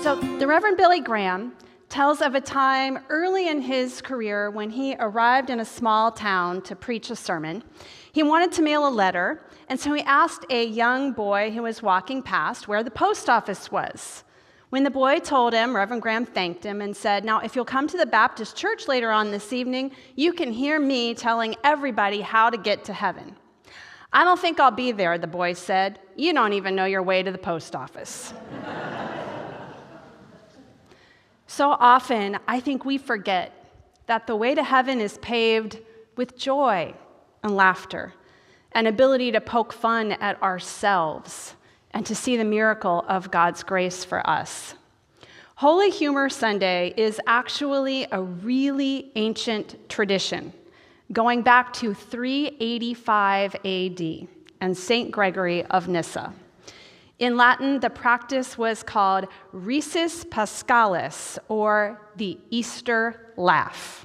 So the Reverend Billy Graham tells of a time early in his career when he arrived in a small town to preach a sermon. He wanted to mail a letter, and so he asked a young boy who was walking past where the post office was. When the boy told him, Reverend Graham thanked him and said, "Now, if you'll come to the Baptist church later on this evening, you can hear me telling everybody how to get to heaven." "I don't think I'll be there," the boy said. "You don't even know your way to the post office." So often, I think we forget that the way to heaven is paved with joy and laughter, an ability to poke fun at ourselves, and to see the miracle of God's grace for us. Holy Humor Sunday is actually a really ancient tradition, going back to 385 AD and St. Gregory of Nyssa. In Latin, the practice was called Risus Paschalis, or the Easter laugh.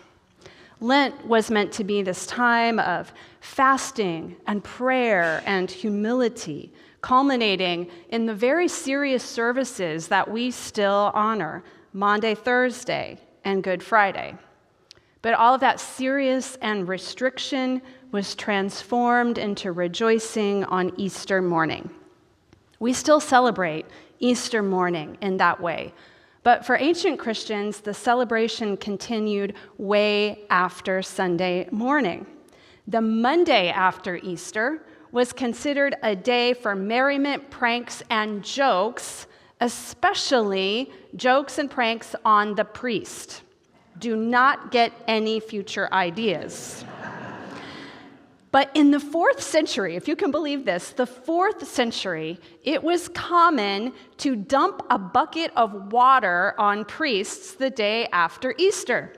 Lent was meant to be this time of fasting and prayer and humility, culminating in the very serious services that we still honor, Maundy, Thursday, and Good Friday. But all of that serious and restriction was transformed into rejoicing on Easter morning. We still celebrate Easter morning in that way, but for ancient Christians, the celebration continued way after Sunday morning. The Monday after Easter was considered a day for merriment, pranks, and jokes, especially jokes and pranks on the priest. Do not get any future ideas. But in the 4th century, if you can believe this, the 4th century, it was common to dump a bucket of water on priests the day after Easter.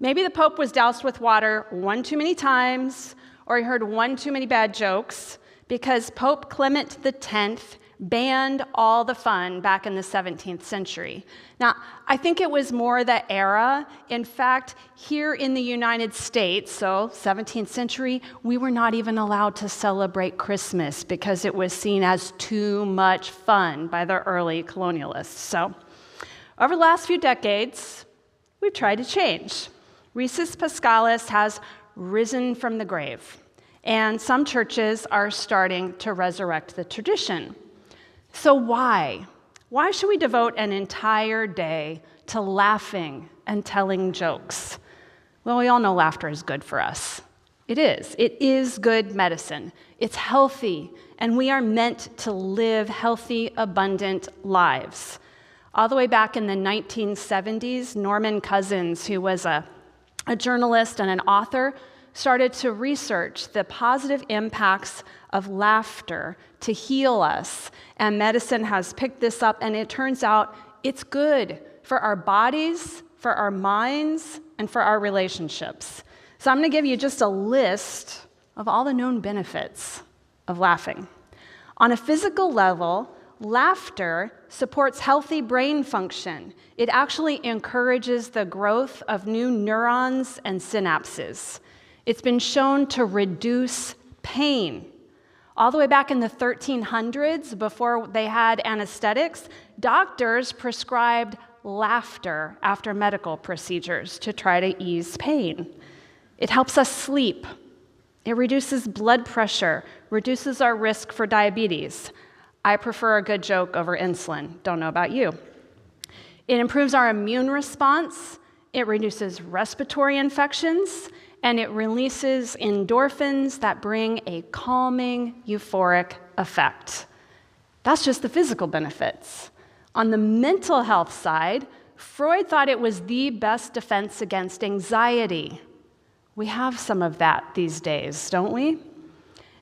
Maybe the Pope was doused with water one too many times, or he heard one too many bad jokes, because Pope Clement X banned all the fun back in the 17th century. Now, I think it was more the era. In fact, here in the United States, so 17th century, we were not even allowed to celebrate Christmas because it was seen as too much fun by the early colonialists. So, over the last few decades, we've tried to change. Risus Paschalis has risen from the grave, and some churches are starting to resurrect the tradition. So why? Why should we devote an entire day to laughing and telling jokes? Well, we all know laughter is good for us. It is. It is good medicine. It's healthy, and we are meant to live healthy, abundant lives. All the way back in the 1970s, Norman Cousins, who was a journalist and an author, started to research the positive impacts of laughter to heal us. And medicine has picked this up, and it turns out it's good for our bodies, for our minds, and for our relationships. So I'm going to give you just a list of all the known benefits of laughing. On a physical level, laughter supports healthy brain function. It actually encourages the growth of new neurons and synapses. It's been shown to reduce pain. All the way back in the 1300s, before they had anesthetics, doctors prescribed laughter after medical procedures to try to ease pain. It helps us sleep. It reduces blood pressure, reduces our risk for diabetes. I prefer a good joke over insulin. Don't know about you. It improves our immune response. It reduces respiratory infections, and it releases endorphins that bring a calming, euphoric effect. That's just the physical benefits. On the mental health side, Freud thought it was the best defense against anxiety. We have some of that these days, don't we?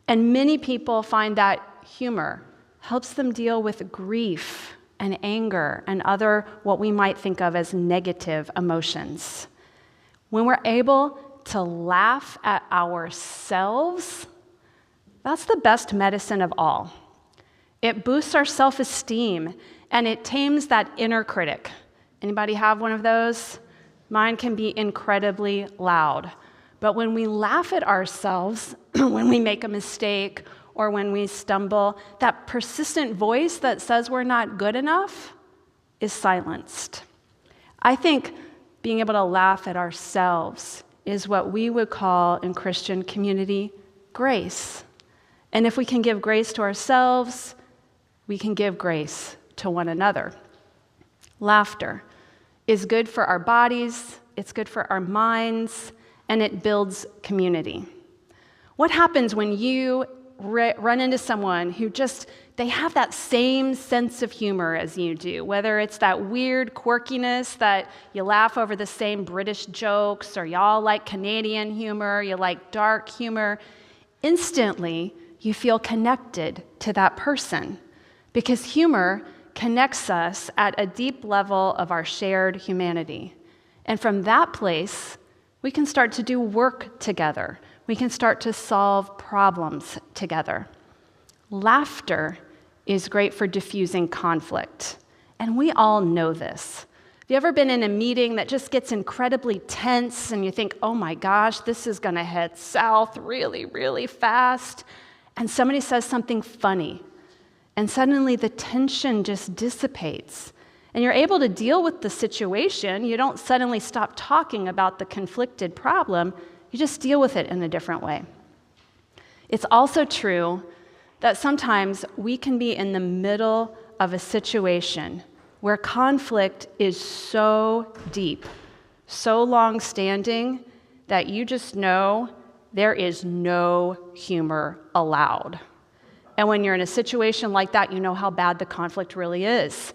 And many people find that humor helps them deal with grief and anger and other what we might think of as negative emotions. When we're able to laugh at ourselves, that's the best medicine of all. It boosts our self-esteem, and it tames that inner critic. Anybody have one of those? Mine can be incredibly loud. But when we laugh at ourselves, when we make a mistake or when we stumble, that persistent voice that says we're not good enough, is silenced. I think being able to laugh at ourselves is what we would call in Christian community grace. And if we can give grace to ourselves, we can give grace to one another. Laughter is good for our bodies, it's good for our minds, and it builds community. What happens when you run into someone who they have that same sense of humor as you do, whether it's that weird quirkiness that you laugh over the same British jokes, or y'all like Canadian humor, you like dark humor, instantly you feel connected to that person because humor connects us at a deep level of our shared humanity. And from that place, we can start to do work together. We can start to solve problems together. Laughter is great for diffusing conflict, and we all know this. Have you ever been in a meeting that just gets incredibly tense and you think, oh my gosh, this is going to head south really, really fast, and somebody says something funny, and suddenly the tension just dissipates, and you're able to deal with the situation. You don't suddenly stop talking about the conflicted problem. You just deal with it in a different way. It's also true that sometimes we can be in the middle of a situation where conflict is so deep, so long-standing, that you just know there is no humor allowed. And when you're in a situation like that, you know how bad the conflict really is.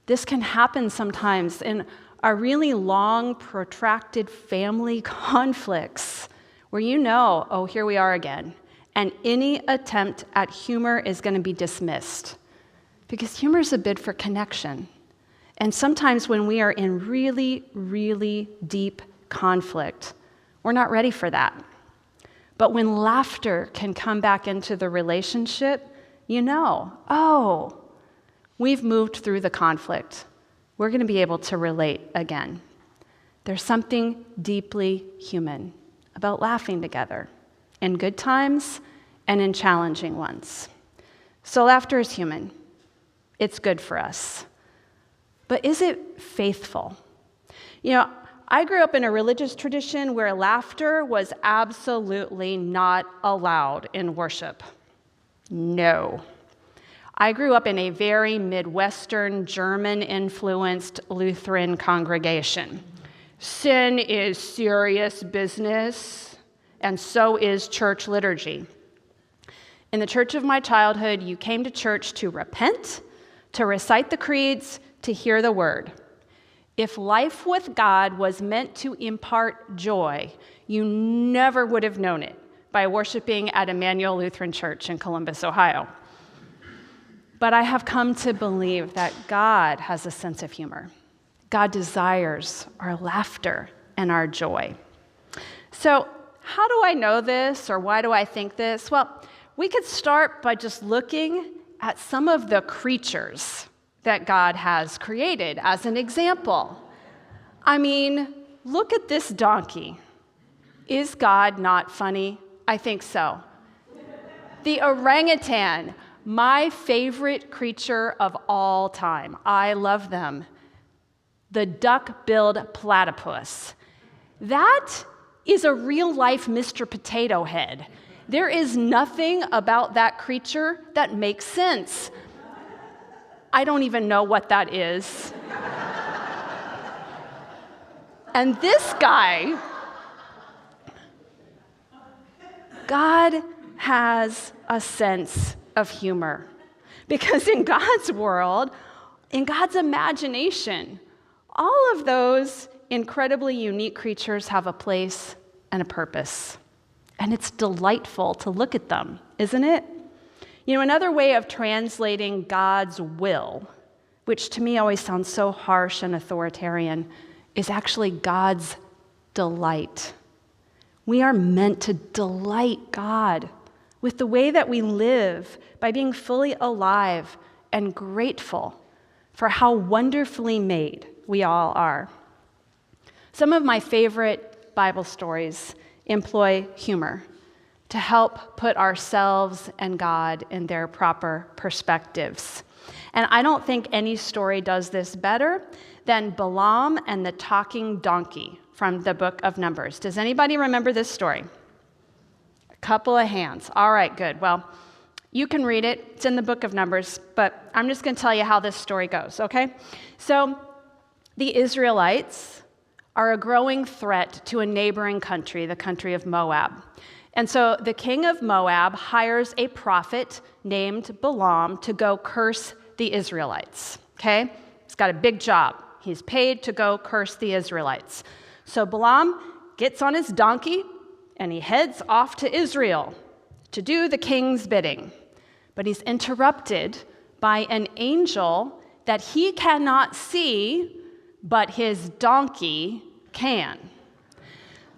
This can happen sometimes in our really long, protracted family conflicts where you know, oh, here we are again. And any attempt at humor is going to be dismissed because humor is a bid for connection. And sometimes when we are in really, really deep conflict, we're not ready for that. But when laughter can come back into the relationship, you know, oh, we've moved through the conflict. We're going to be able to relate again. There's something deeply human about laughing together in good times and in challenging ones. So laughter is human. It's good for us. But is it faithful? You know, I grew up in a religious tradition where laughter was absolutely not allowed in worship. No. I grew up in a very Midwestern, German-influenced Lutheran congregation. Sin is serious business, and so is church liturgy. In the church of my childhood, you came to church to repent, to recite the creeds, to hear the word. If life with God was meant to impart joy, you never would have known it by worshiping at Emmanuel Lutheran Church in Columbus, Ohio. But I have come to believe that God has a sense of humor. God desires our laughter and our joy. So, how do I know this, or why do I think this? Well, we could start by just looking at some of the creatures that God has created as an example. I mean, look at this donkey. Is God not funny? I think so. The orangutan, my favorite creature of all time. I love them. The duck-billed platypus. That is a real-life Mr. Potato Head. There is nothing about that creature that makes sense. I don't even know what that is. And this guy, God has a sense of humor. Because in God's world, in God's imagination, all of those incredibly unique creatures have a place and a purpose. And it's delightful to look at them, isn't it? You know, another way of translating God's will, which to me always sounds so harsh and authoritarian, is actually God's delight. We are meant to delight God with the way that we live by being fully alive and grateful for how wonderfully made we all are. Some of my favorite Bible stories employ humor to help put ourselves and God in their proper perspectives. And I don't think any story does this better than Balaam and the talking donkey from the book of Numbers. Does anybody remember this story? A couple of hands. All right, good. Well, you can read it. It's in the book of Numbers, but I'm just going to tell you how this story goes, okay? So the Israelites are a growing threat to a neighboring country, the country of Moab. And so the king of Moab hires a prophet named Balaam to go curse the Israelites, okay? He's got a big job. He's paid to go curse the Israelites. So Balaam gets on his donkey and he heads off to Israel to do the king's bidding. But he's interrupted by an angel that he cannot see, but his donkey can.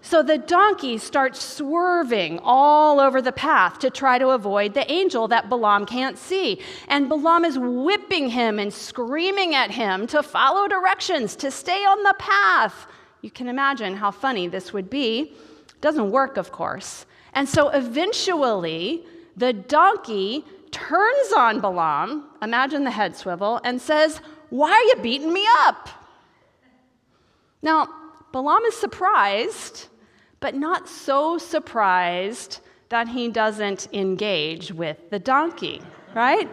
So the donkey starts swerving all over the path to try to avoid the angel that Balaam can't see. And Balaam is whipping him and screaming at him to follow directions, to stay on the path. You can imagine how funny this would be. It doesn't work, of course. And so eventually, the donkey turns on Balaam, imagine the head swivel, and says, "Why are you beating me up?" Now, Balaam is surprised, but not so surprised that he doesn't engage with the donkey, right?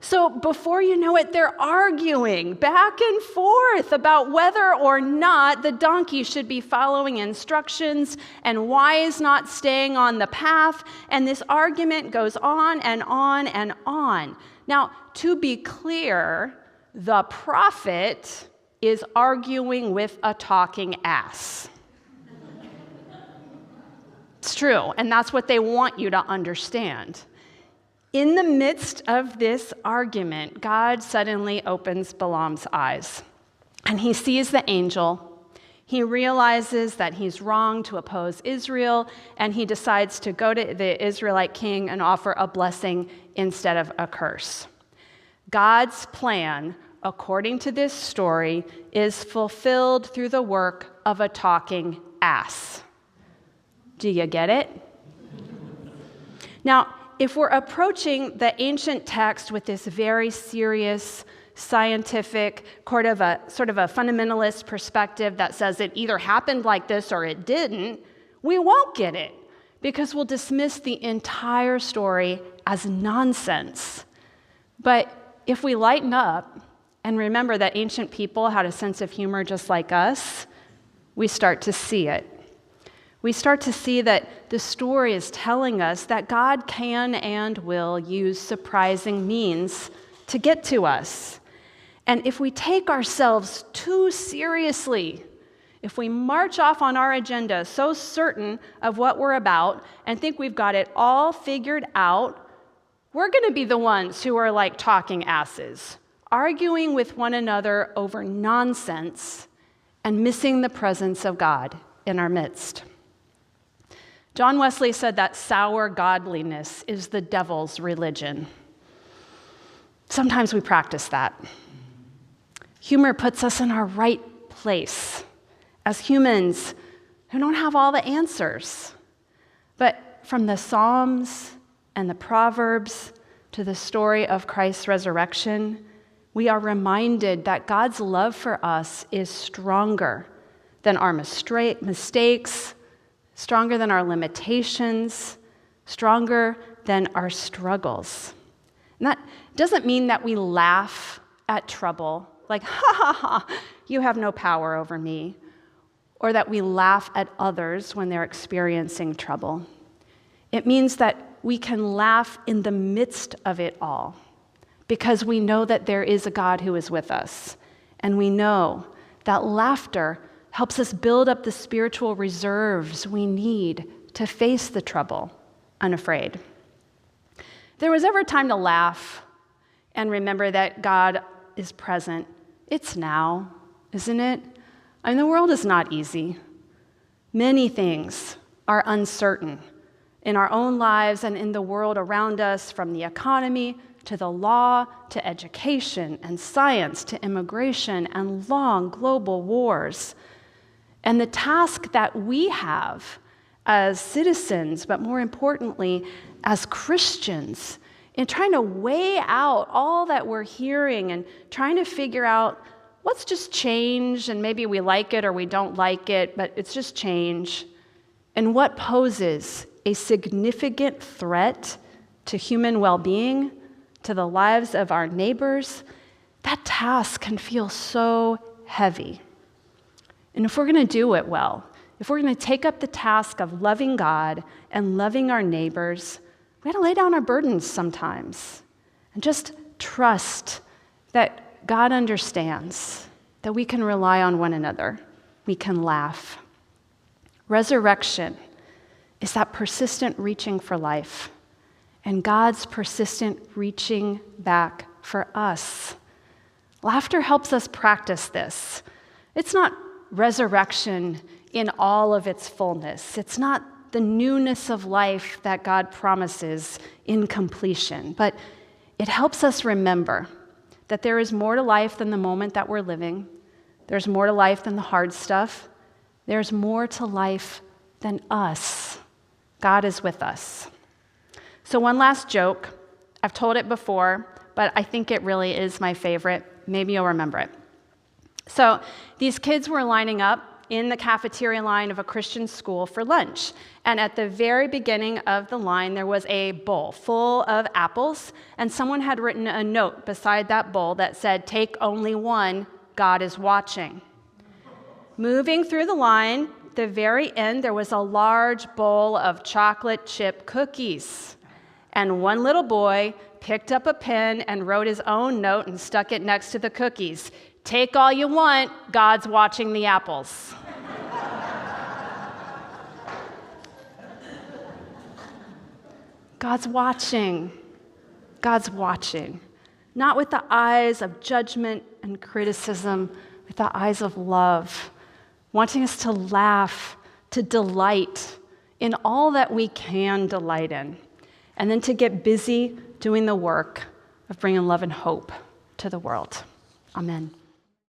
So before you know it, they're arguing back and forth about whether or not the donkey should be following instructions and why is not staying on the path. And this argument goes on and on and on. Now, to be clear, the prophet is arguing with a talking ass. It's true, and that's what they want you to understand. In the midst of this argument, God suddenly opens Balaam's eyes, and he sees the angel. He realizes that he's wrong to oppose Israel, and he decides to go to the Israelite king and offer a blessing instead of a curse. God's plan, according to this story, is fulfilled through the work of a talking ass. Do you get it? Now, if we're approaching the ancient text with this very serious, scientific, sort of a fundamentalist perspective that says it either happened like this or it didn't, we won't get it because we'll dismiss the entire story as nonsense. But if we lighten up and remember that ancient people had a sense of humor just like us, we start to see it. We start to see that the story is telling us that God can and will use surprising means to get to us. And if we take ourselves too seriously, if we march off on our agenda so certain of what we're about and think we've got it all figured out, we're going to be the ones who are like talking asses, arguing with one another over nonsense and missing the presence of God in our midst. John Wesley said that sour godliness is the devil's religion. Sometimes we practice that. Humor puts us in our right place as humans who don't have all the answers. But from the Psalms and the Proverbs to the story of Christ's resurrection, we are reminded that God's love for us is stronger than our mistakes, stronger than our limitations, stronger than our struggles. And that doesn't mean that we laugh at trouble, like, ha ha ha, you have no power over me, or that we laugh at others when they're experiencing trouble. It means that we can laugh in the midst of it all, because we know that there is a God who is with us, and we know that laughter helps us build up the spiritual reserves we need to face the trouble unafraid. If there was ever a time to laugh and remember that God is present, it's now, isn't it? I mean, the world is not easy. Many things are uncertain in our own lives and in the world around us, from the economy to the law to education and science to immigration and long global wars. And the task that we have as citizens, but more importantly, as Christians, in trying to weigh out all that we're hearing and trying to figure out what's just change, and maybe we like it or we don't like it, but it's just change, and what poses a significant threat to human well-being, to the lives of our neighbors, that task can feel so heavy. And if we're going to do it well, if we're going to take up the task of loving God and loving our neighbors, we got to lay down our burdens sometimes and just trust that God understands, that we can rely on one another, we can laugh. Resurrection is that persistent reaching for life, and God's persistent reaching back for us. Laughter helps us practice this. It's not resurrection in all of its fullness. It's not the newness of life that God promises in completion, but it helps us remember that there is more to life than the moment that we're living. There's more to life than the hard stuff. There's more to life than us. God is with us. So one last joke. I've told it before, but I think it really is my favorite. Maybe you'll remember it. So these kids were lining up in the cafeteria line of a Christian school for lunch. And at the very beginning of the line, there was a bowl full of apples, and someone had written a note beside that bowl that said, "Take only one, God is watching." Moving through the line, at the very end, there was a large bowl of chocolate chip cookies. And one little boy picked up a pen and wrote his own note and stuck it next to the cookies. "Take all you want, God's watching the apples." God's watching. God's watching. Not with the eyes of judgment and criticism, with the eyes of love, wanting us to laugh, to delight in all that we can delight in, and then to get busy doing the work of bringing love and hope to the world. Amen.